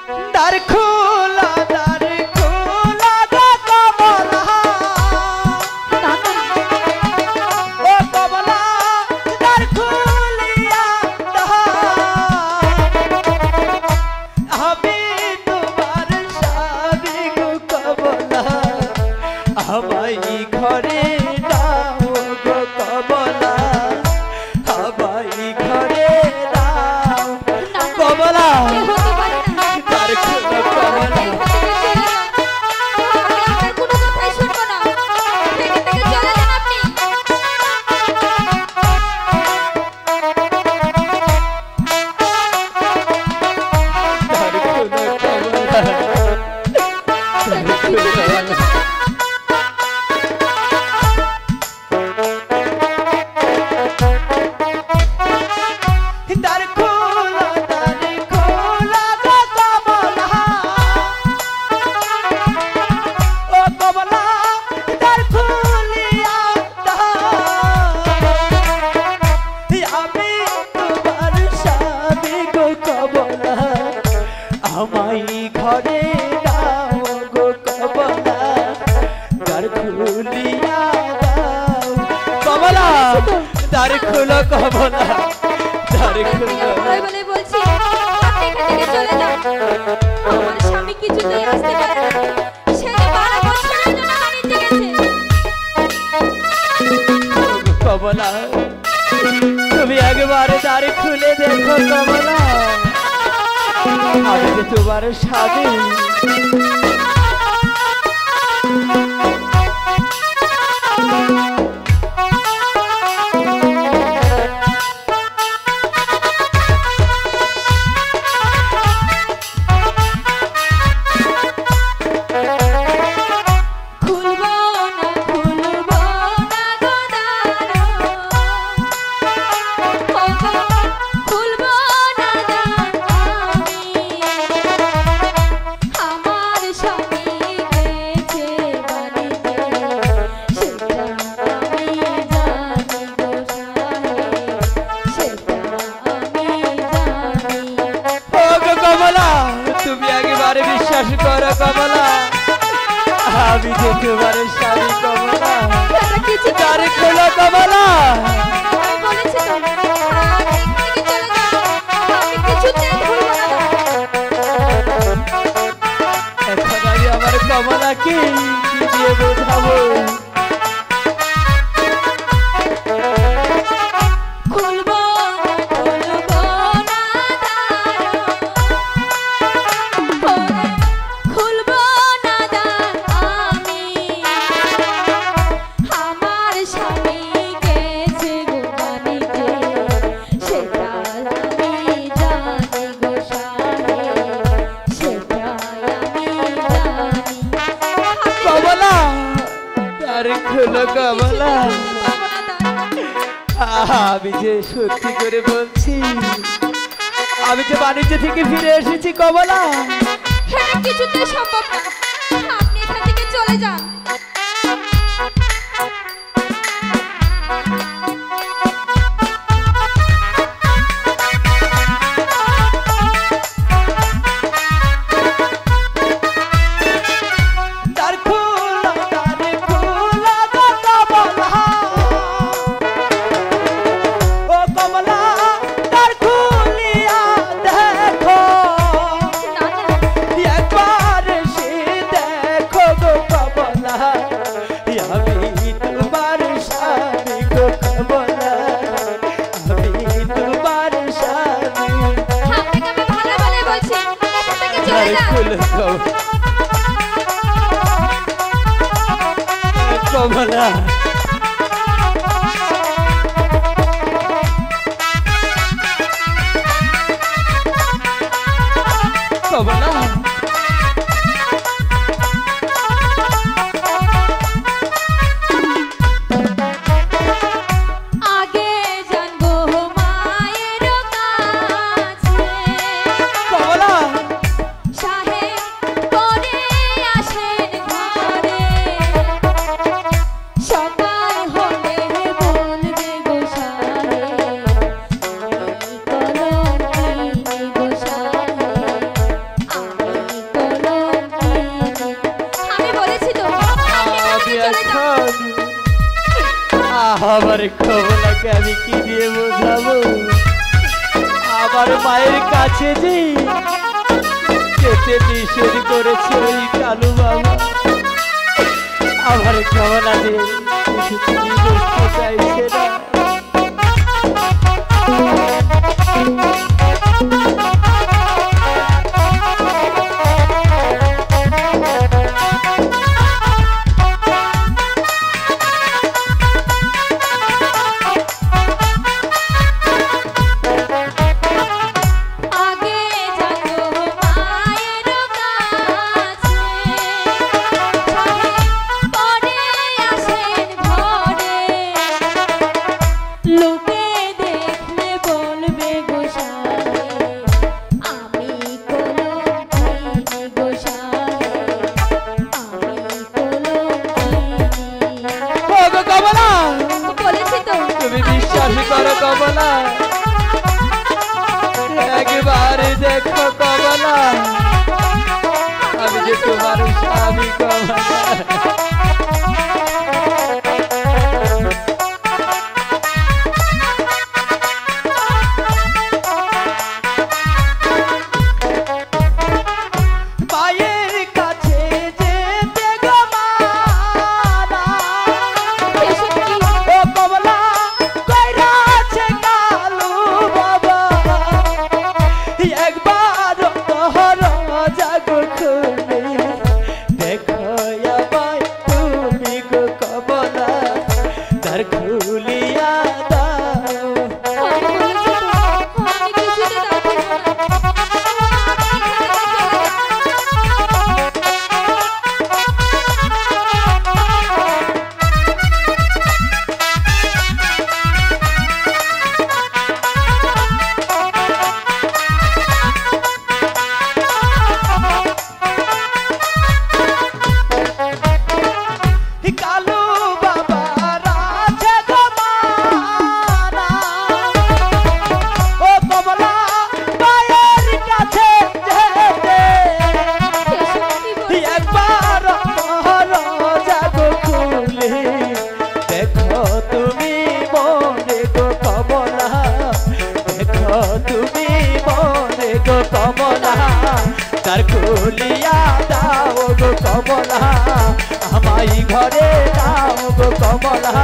দ্বার খোলা গো কমলা, ও কমলা দ্বার খুলিয়া দাও, আমি তোমার স্বামী গো কমলা, আমায় ঘরে দাও গো কমলা, আমায় ঘরে দাও কমলা, দ্বার খোলা কমলা। আমায় ঘরে দাও গো কমলা, দ্বার খুলিয়া দাও কমলা, দ্বার খুলো কমলা, দ্বার খুলো। বলে বলছি আপনি এখান থেকে চলে যান, আমার স্বামী কিছুতেই আসতে পারে না, সে তো 12 বছরের জন্য বাড়িতে গেছে। কমলা তুমি একবার দ্বার খুলে দেখো কমলা, আমি যে তোমার স্বামী। তুমি একেবারে বিশ্বাস করো কমলা, আমি যে তোমার স্বামী কমলা, দ্বার খোলো কমলা। এখন আমি আমার কমলাকে কি দিয়ে বোঝাবো? কমলা আমি যে সত্যি করে বলছি, আমি যে বাণিজ্য থেকে ফিরে এসেছি কমলা। হ্যাঁ কিছুতেই সম্ভব না, আপনি এখান থেকে চলে যান। কমলা কমলা আমার কমলাকে আমি কি দিয়ে বোঝাবো? আমার মায়ের কাছে যে কেটে নিষেধ করেছে ওই কালু বাবা, আমার কমলা দিয়ে বুঝতে চাইছে না। কমলা একবার দেখো কমলা, আমি যে তোমার স্বামী কমলা। তার খুলিয়া দাও গো কমলা, আমায় ঘরে দাও গো কমলা।